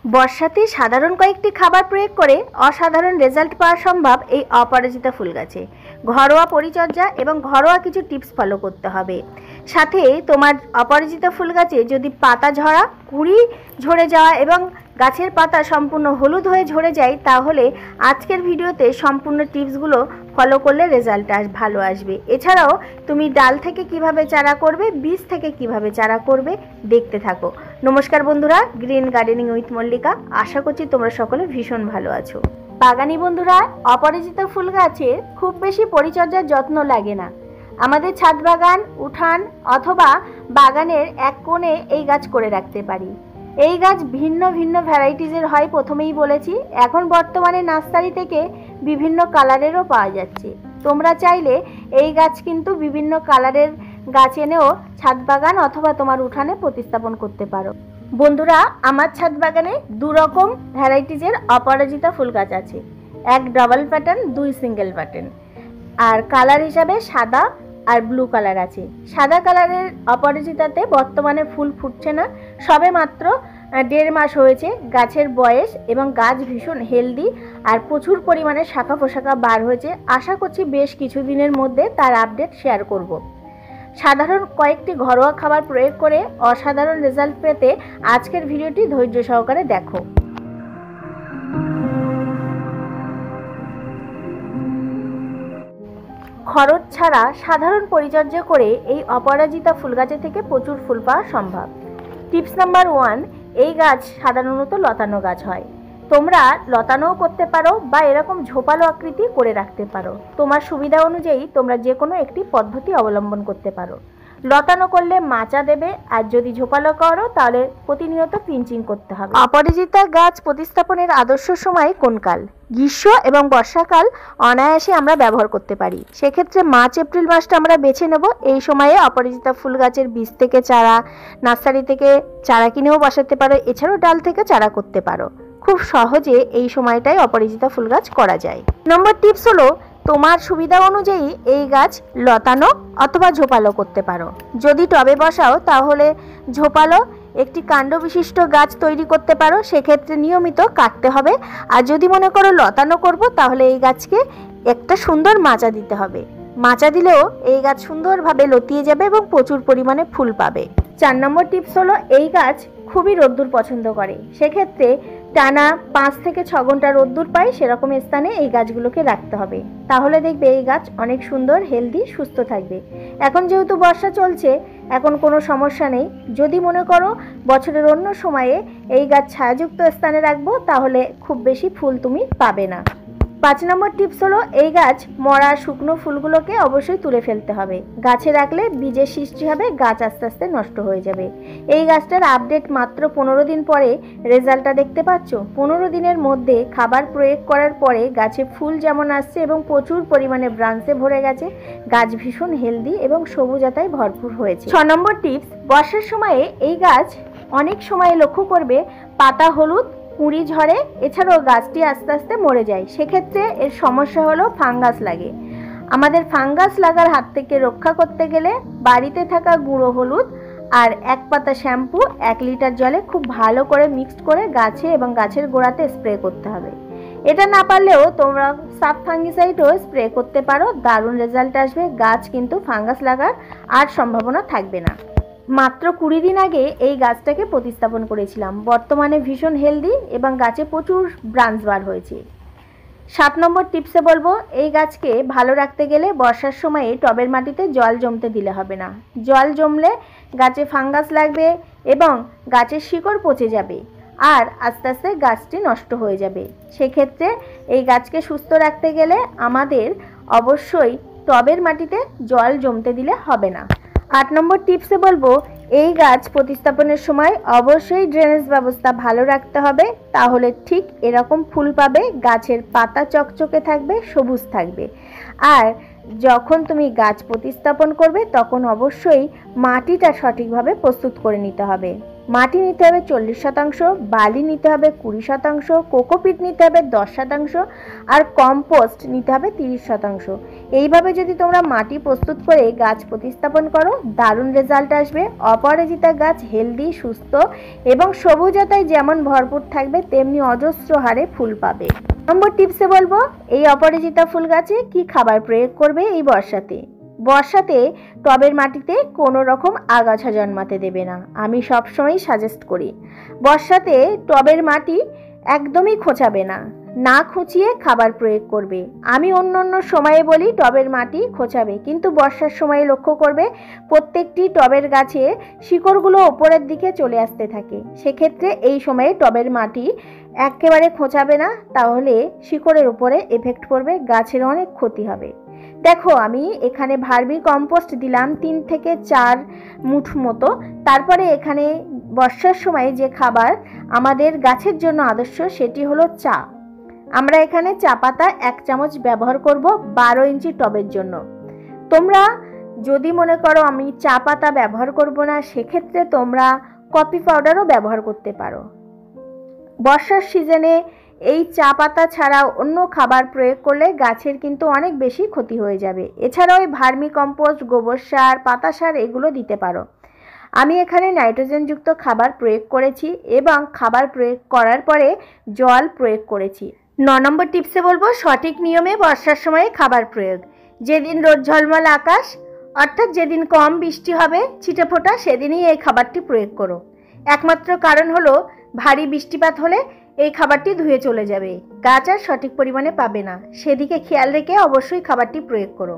বর্ষাতে সাধারণ কয়েকটি খাবার প্রয়োগ করে অসাধারণ রেজাল্ট পাওয়া সম্ভব এই অপরাজিতা ফুল গাছে। ঘরোয়া পরিচর্যা এবং ঘরোয়া কিছু টিপস ফলো করতে হবে। সাথে তোমার অপরাজিতা ফুল গাছে যদি পাতা ঝরা, কুঁড়ি ঝরে যাওয়া এবং গাছের পাতা সম্পূর্ণ হলুদ হয়ে ঝরে যায়, তাহলে আজকের ভিডিওতে সম্পূর্ণ টিপসগুলো ফলো করলে রেজাল্ট ভালো আসবে। এছাড়াও তুমি ডাল থেকে কিভাবে চারা করবে, বীজ থেকে কিভাবে চারা করবে দেখতে থাকো। নমস্কার বন্ধুরা, গ্রিন গার্ডেনিং উইথ মল্লিকা। আশা করছি তোমরা সকলে ভীষণ ভালো আছো। বাগানি বন্ধুরা, অপরাজিতা ফুল গাছের খুব বেশি পরিচর্যার যত্ন লাগে না। আমাদের ছাদ বাগান, উঠান অথবা বাগানের এক কোণে এই গাছ করে রাখতে পারি। এই গাছ ভিন্ন ভিন্ন ভ্যারাইটিজের হয়, প্রথমেই বলেছি। এখন বর্তমানে নার্সারি থেকে বিভিন্ন কালারেরও পাওয়া যাচ্ছে। তোমরা চাইলে এই গাছ কিন্তু বিভিন্ন কালারের গাছ এনেও ছাদ বাগান অথবা তোমার উঠানে প্রতিস্থাপন করতে পারো। বন্ধুরা, আমার ছাদ বাগানে দু রকম ভ্যারাইটিজের অপরাজিতা ফুল গাছ আছে। এক ডাবল প্যাটার্ন, দুই সিঙ্গেল প্যাটার্ন। আর কালার হিসাবে সাদা আর ব্লু কালার আছে। সাদা কালারের অপরাজিতাতে বর্তমানে ফুল ফুটছে না, সবে মাত্র 1.5 মাস হয়েছে গাছের বয়স, এবং গাছ ভীষণ হেলদি আর প্রচুর পরিমাণে শাখা পোশাখা বার হয়েছে। আশা করছি বেশ কিছুদিনের মধ্যে তার আপডেট শেয়ার করব। সাধারণ কয়েকটি ঘরোয়া খাবার প্রয়োগ করে অসাধারণ রেজাল্ট পেতে আজকের ভিডিওটি ধৈর্য সহকারে দেখো। খরচ ছাড়া সাধারণ পরিচর্যা করে এই অপরাজিতা ফুল গাছে থেকে প্রচুর ফুল পাওয়া সম্ভব। টিপস নাম্বার 1, এই গাছ সাধারণত লতানো গাছ হয়। তোমরা লতানোও করতে পারো বা এরকম ঝোপালো আকৃতি করে রাখতে পারো। তোমার সুবিধা অনুযায়ী তোমরা যে কোনো একটি পদ্ধতি অবলম্বন করতে পারো। লতানো করলে মাচা দেবে, আর যদি ঝোপালো করো তাহলে প্রতিনিয়ত পিঞ্চিং করতে হবে। অপরাজিতা গাছ প্রতিস্থাপনের আদর্শ সময় কোন কাল? গ্রীষ্ম এবং বর্ষাকাল অনায়াসে আমরা ব্যবহার করতে পারি। সেক্ষেত্রে মার্চ এপ্রিল মাসটা আমরা বেছে নেব। এই সময়ে অপরাজিতা ফুল গাছের বীজ থেকে চারা, নার্সারি থেকে চারা কিনেও বসাতে পারো। এছাড়াও ডাল থেকে চারা করতে পারো। খুব সহজে এই সময়টায় অপরাজিতা ফুল গাছ করা যায়। নম্বর টিপস হলো, তোমার সুবিধা অনুযায়ী এই গাছ লতানো অথবা ঝোপালো করতে পারো। যদি টবে বসাও তাহলে ঝোপালো একটি কাণ্ড বিশিষ্ট গাছ তৈরি করতে পারো। সেক্ষেত্রে নিয়মিত কাটতে হবে। আর যদি মনে করো লতানো করব, তাহলে এই গাছকে একটা সুন্দর মাচা দিতে হবে। মাচা দিলেও এই গাছ সুন্দরভাবে লতিয়ে যাবে এবং প্রচুর পরিমাণে ফুল পাবে। 4 নম্বর টিপস হলো, এই গাছ খুবই রোদ্দুর পছন্দ করে। সেক্ষেত্রে টানা 5 থেকে 6 ঘন্টা রোদ্দুর পায় সেরকম স্থানে এই গাছগুলোকে রাখতে হবে। তাহলে দেখবে এই গাছ অনেক সুন্দর, হেলদি, সুস্থ থাকবে। এখন যেহেতু বর্ষা চলছে, এখন কোনো সমস্যা নেই। যদি মনে করো বছরের অন্য সময়ে এই গাছ ছায়াযুক্ত স্থানে রাখবো, তাহলে খুব বেশি ফুল তুমি পাবে না। 5 নম্বর টিপস হলো, এই গাছ মরা শুকনো ফুলগুলোকে অবশ্যই তুলে ফেলতে হবে। গাছে রাখলে বীজের সৃষ্টি হবে, গাছ আস্তে আস্তে নষ্ট হয়ে যাবে। এই গাছটার আপডেট মাত্র 15 দিন পরে রেজাল্টটা দেখতে পাচ্ছ। 15 দিনের মধ্যে খাবার প্রয়োগ করার পরে গাছে ফুল যেমন আসছে এবং প্রচুর পরিমাণে ব্রাঞ্চে ভরে গেছে। গাছ ভীষণ হেলদি এবং সবুজতায় ভরপুর হয়েছে। 6 নম্বর টিপস, বর্ষার সময়ে এই গাছ অনেক সময় লক্ষ্য করবে পাতা হলুদ, কুঁড়ি ঝরে, এছাড়াও গাছটি আস্তে আস্তে মরে যায়। সেক্ষেত্রে এর সমস্যা হলো ফাঙ্গাস লাগে। আমাদের ফাঙ্গাস লাগার হাত থেকে রক্ষা করতে গেলে বাড়িতে থাকা গুঁড়ো হলুদ আর 1 পাতা শ্যাম্পু 1 লিটার জলে খুব ভালো করে মিক্সড করে গাছে এবং গাছের গোড়াতে স্প্রে করতে হবে। এটা না পারলেও তোমরা সাব ফাঙ্গিসাইডও স্প্রে করতে পারো। দারুণ রেজাল্ট আসবে। গাছ কিন্তু ফাঙ্গাস লাগার আর সম্ভাবনা থাকবে না। মাত্র 20 দিন আগে এই গাছটাকে প্রতিস্থাপন করেছিলাম। বর্তমানে ভীষণ হেলদি এবং গাছে প্রচুর ব্রাঞ্চ বার হয়েছে। 7 নম্বর টিপসে বলবো, এই গাছকে ভালো রাখতে গেলে বর্ষার সময়ে টবের মাটিতে জল জমতে দিলে হবে না। জল জমলে গাছে ফাঙ্গাস লাগবে এবং গাছের শিকড় পচে যাবে আর আস্তে আস্তে গাছটি নষ্ট হয়ে যাবে। সেক্ষেত্রে এই গাছকে সুস্থ রাখতে গেলে আমাদের অবশ্যই টবের মাটিতে জল জমতে দিলে হবে না। 8 নম্বর টিপসে বলবো, এই গাছ প্রতিস্থাপনের সময় অবশ্যই ড্রেনেজ ব্যবস্থা ভালো রাখতে হবে। তাহলে ঠিক এরকম ফুল পাবে, গাছের পাতা চকচকে থাকবে, সবুজ থাকবে। আর যখন তুমি গাছ প্রতিস্থাপন করবে তখন অবশ্যই মাটিটা সঠিকভাবে প্রস্তুত করে নিতে হবে। মাটি নিতে হবে 40%, বালি নিতে হবে 20%, কোকোপিট নিতে হবে 10% আর কম্পোস্ট নিতে হবে 30%। এইভাবে যদি তোমরা মাটি প্রস্তুত করে গাছ প্রতিস্থাপন করো, দারুণ রেজাল্ট আসবে। অপরাজিতা গাছ হেলদি, সুস্থ এবং সবুজতায় যেমন ভরপুর থাকবে তেমনি অজস্র হারে ফুল পাবে। নম্বর টিপসে বলবো, এই অপরাজিতা ফুল গাছে কি খাবার প্রয়োগ করবে এই বর্ষাতে। বর্ষাতে টবের মাটিতে কোনো রকম আগাছা জন্মাতে দেবে না। আমি সবসময় সাজেস্ট করি বর্ষাতে টবের মাটি একদমই খোঁচাবে না, না খুঁচিয়ে খাবার প্রয়োগ করবে। আমি অন্য অন্য সময়ে বলি টবের মাটি খোঁচাবে, কিন্তু বর্ষার সময়ে লক্ষ্য করবে প্রত্যেকটি টবের গাছে শিকড়গুলো ওপরের দিকে চলে আসতে থাকে। সেক্ষেত্রে এই সময়ে টবের মাটি একেবারে খোঁচাবে না, তাহলে শিকড়ের উপরে এফেক্ট পড়বে, গাছের অনেক ক্ষতি হবে। দেখো আমি এখানে ভার্মি কম্পোস্ট দিলাম 3 থেকে 4 মুঠ মতো। তারপরে এখানে বর্ষার সময় যে খাবার আমাদের গাছের জন্য আদর্শ সেটি হলো চা। আমরা এখানে চা পাতা 1 চামচ ব্যবহার করব 12 ইঞ্চি টবের জন্য। তোমরা যদি মনে করো আমি চা পাতা ব্যবহার করব না, সেক্ষেত্রে তোমরা কফি পাউডারও ব্যবহার করতে পারো। বর্ষার সিজনে এই চা পাতা ছাড়াও অন্য খাবার প্রয়োগ করলে গাছের কিন্তু অনেক বেশি ক্ষতি হয়ে যাবে। এছাড়াও ওই ভার্মি কম্পোস্ট, গোবর সার, পাতা সার এগুলো দিতে পারো। আমি এখানে নাইট্রোজেনযুক্ত খাবার প্রয়োগ করেছি এবং খাবার প্রয়োগ করার পরে জল প্রয়োগ করেছি। 9 নম্বর টিপসে বলবো, সঠিক নিয়মে বর্ষার সময়ে খাবার প্রয়োগ। যেদিন রোদ ঝলমল আকাশ, অর্থাৎ যেদিন কম বৃষ্টি হবে ছিটেফোঁটা, সেদিনই এই খাবারটি প্রয়োগ করো। একমাত্র কারণ হলো ভারী বৃষ্টিপাত হলে এই খাবারটি ধুয়ে চলে যাবে, গাছ আর সঠিক পরিমাণে পাবে না। সেদিকে খেয়াল রেখে অবশ্যই খাবারটি প্রয়োগ করো।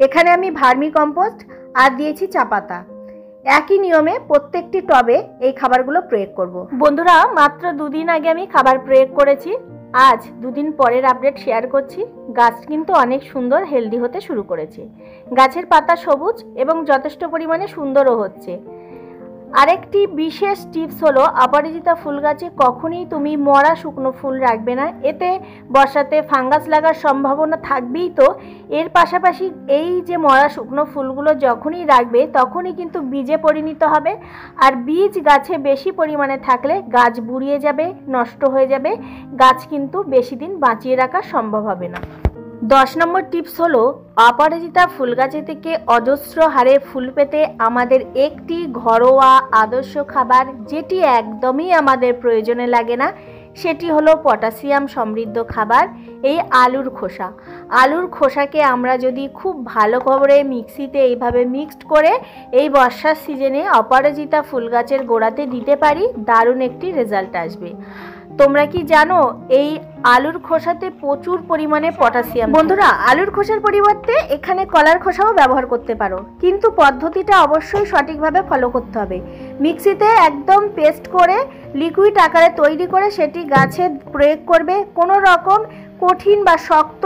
এখানে আমি ভার্মি কম্পোস্ট আর দিয়েছি চা পাতা। একই নিয়মে প্রত্যেকটি টবে এই খাবারগুলো প্রয়োগ করব। বন্ধুরা, মাত্র 2 দিন আগে আমি খাবার প্রয়োগ করেছি, আজ 2 দিন পরের আপডেট শেয়ার করছি। গাছ কিন্তু অনেক সুন্দর হেলদি হতে শুরু করেছে, গাছের পাতা সবুজ এবং যথেষ্ট পরিমাণে সুন্দরও হচ্ছে। আরেকটি বিশেষ টিপস হলো, অপরাজিতা ফুল গাছে কখনোই তুমি মরা শুকনো ফুল রাখবে না, এতে বর্ষাতে ফাঙ্গাস লাগার সম্ভাবনা থাকবেই। তো এর পাশাপাশি এই যে মরা শুকনো ফুলগুলো যখনই রাখবে তখনই কিন্তু বীজে পরিণত হবে, আর বীজ গাছে বেশি পরিমাণে থাকলে গাছ বুড়িয়ে যাবে, নষ্ট হয়ে যাবে, গাছ কিন্তু বেশি দিন বাঁচিয়ে রাখা সম্ভব হবে না। 10 নম্বর টিপস হলো, অপরাজিতা ফুল গাছে থেকে অজস্র হারে ফুল পেতে আমাদের একটি ঘরোয়া আদর্শ খাবার, যেটি একদমই আমাদের প্রয়োজনে লাগে না, সেটি হলো পটাশিয়াম সমৃদ্ধ খাবার এই আলুর খোসা। আলুর খোসাকে আমরা যদি খুব ভালো করে মিক্সিতে এইভাবে মিক্সড করে এই বর্ষার সিজনে অপরাজিতা ফুল গাছের গোড়াতে দিতে পারি, দারুণ একটি রেজাল্ট আসবে। তোমরা কি জানো এই আলুর খোসাতে প্রচুর পরিমাণে পটাশিয়াম। বন্ধুরা, আলুর খোসার পরিবর্তে এখানে কলার খোসাও ব্যবহার করতে পারো, কিন্তু পদ্ধতিটা অবশ্যই সঠিকভাবে ফলো করতে হবে। মিক্সিতে একদম পেস্ট করে লিকুইড আকারে তৈরি করে সেটি গাছে প্রয়োগ করবে। কোনো রকম কঠিন বা শক্ত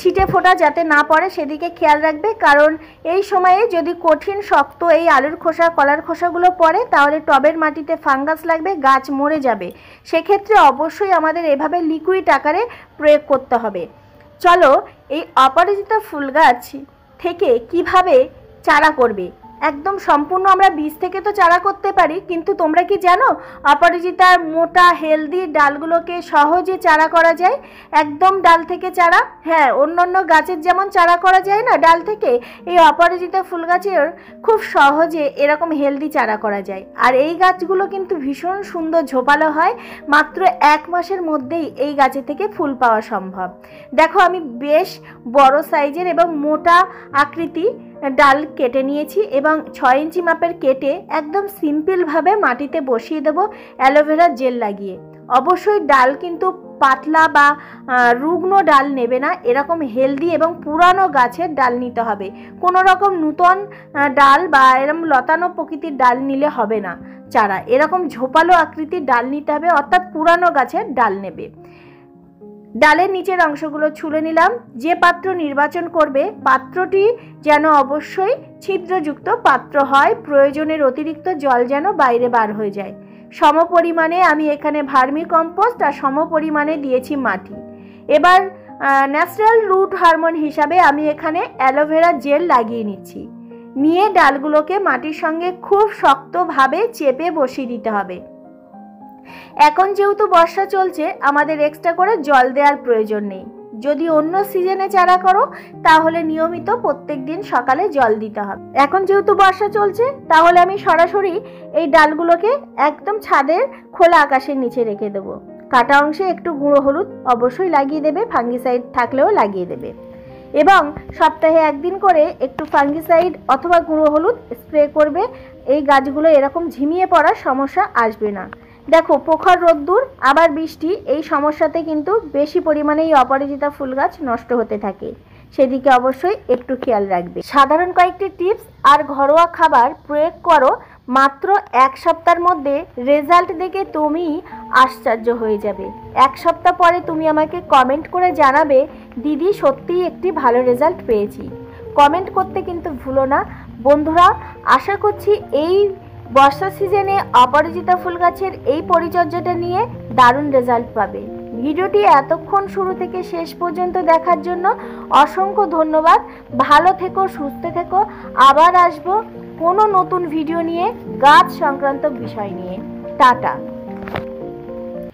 ছিটে ফোঁটা যাতে না পড়ে সেদিকে খেয়াল রাখবে, কারণ এই সময়ে যদি কঠিন শক্ত এই আলুর খোসা, কলার খোসাগুলো পড়ে তাহলে টবের মাটিতে ফাঙ্গাস লাগবে, গাছ মরে যাবে। সেক্ষেত্রে অবশ্যই আমাদের এভাবে লিকুইড আকারে প্রয়োগ করতে হবে। চলো এই অপরাজিতা ফুল গাছ থেকে কিভাবে চারা করবে। একদম সম্পূর্ণ আমরা বীজ থেকে তো চারা করতে পারি, কিন্তু তোমরা কি জানো অপরাজিতার মোটা হেলদি ডালগুলোকে সহজে চারা করা যায়, একদম ডাল থেকে চারা। হ্যাঁ, অন্যান্য গাছের যেমন চারা করা যায় না ডাল থেকে, এই অপরাজিতা ফুল গাছের খুব সহজে এরকম হেলদি চারা করা যায়। আর এই গাছগুলো কিন্তু ভীষণ সুন্দর ঝোপালো হয়, মাত্র 1 মাসের মধ্যেই এই গাছে থেকে ফুল পাওয়া সম্ভব। দেখো আমি বেশ বড় সাইজের এবং মোটা আকৃতি ডাল কেটে নিয়েছি এবং 6 ইঞ্চি মাপের কেটে একদম সিম্পলভাবে মাটিতে বসিয়ে দেবো অ্যালোভেরা জেল লাগিয়ে। অবশ্যই ডাল কিন্তু পাতলা বা রুগ্ন ডাল নেবে না, এরকম হেলদি এবং পুরানো গাছের ডাল নিতে হবে। কোনো রকম নূতন ডাল বা এরকম লতানো প্রকৃতির ডাল নিলে হবে না চারা, এরকম ঝোপালো আকৃতির ডাল নিতে হবে, অর্থাৎ পুরানো গাছের ডাল নেবে। ডালের নিচের অংশগুলো ছুলে নিলাম। যে পাত্র নির্বাচন করবে পাত্রটি যেন অবশ্যই ছিদ্রযুক্ত পাত্র হয়, প্রয়োজনের অতিরিক্ত জল যেন বাইরে বার হয়ে যায়। সম পরিমাণে আমি এখানে ভার্মি কম্পোস্ট আর সম পরিমাণে দিয়েছি মাটি। এবার ন্যাচারাল রুট হারমোন হিসাবে আমি এখানে অ্যালোভেরা জেল লাগিয়ে নিচ্ছি। নিয়ে ডালগুলোকে মাটির সঙ্গে খুব শক্তভাবে চেপে বসিয়ে দিতে হবে। এখন যেহেতু বর্ষা চলছে, আমাদের এক্সট্রা করে জল দেওয়ার প্রয়োজন নেই। যদি অন্য সিজনে চারা করো তাহলে নিয়মিত প্রত্যেক দিন সকালে জল দিতে হবে। এখন যেহেতু বর্ষা চলছে, তাহলে আমি সরাসরি এই ডালগুলোকে একদম ছাদের খোলা আকাশের নিচে রেখে দেবো। কাটা অংশে একটু গুঁড়ো হলুদ অবশ্যই লাগিয়ে দেবে, ফাঙ্গিসাইড থাকলেও লাগিয়ে দেবে, এবং সপ্তাহে একদিন করে একটু ফাঙ্গিসাইড অথবা গুঁড়ো হলুদ স্প্রে করবে। এই গাছগুলো এরকম ঝিমিয়ে পড়ার সমস্যা আসবে না। দেখো, প্রখর রোদ্দুর আবার বৃষ্টি, এই সমস্যাতে কিন্তু বেশি পরিমাণে এই অপরাজিতা ফুল গাছ নষ্ট হতে থাকে, সেদিকে অবশ্যই একটু খেয়াল রাখবে। সাধারণ কয়েকটি টিপস আর ঘরোয়া খাবার প্রয়োগ করো, মাত্র 1 সপ্তাহের মধ্যে রেজাল্ট দেখে তুমি আশ্চর্য হয়ে যাবে। 1 সপ্তাহ পরে তুমি আমাকে কমেন্ট করে জানাবে, দিদি সত্যিই একটি ভালো রেজাল্ট পেয়েছি। কমেন্ট করতে কিন্তু ভুলো না বন্ধুরা। আশা করছি এই বর্ষা সিজনে অপরাজিতা ফুল গাছের এই পরিচর্যাটা নিয়ে দারুণ রেজাল্ট পাবে। ভিডিওটি এতক্ষণ শুরু থেকে শেষ পর্যন্ত দেখার জন্য অসংখ্য ধন্যবাদ। ভালো থেকো, সুস্থ থেকো। আবার আসবো কোনো নতুন ভিডিও নিয়ে, গাছ সংক্রান্ত বিষয় নিয়ে। টাটা।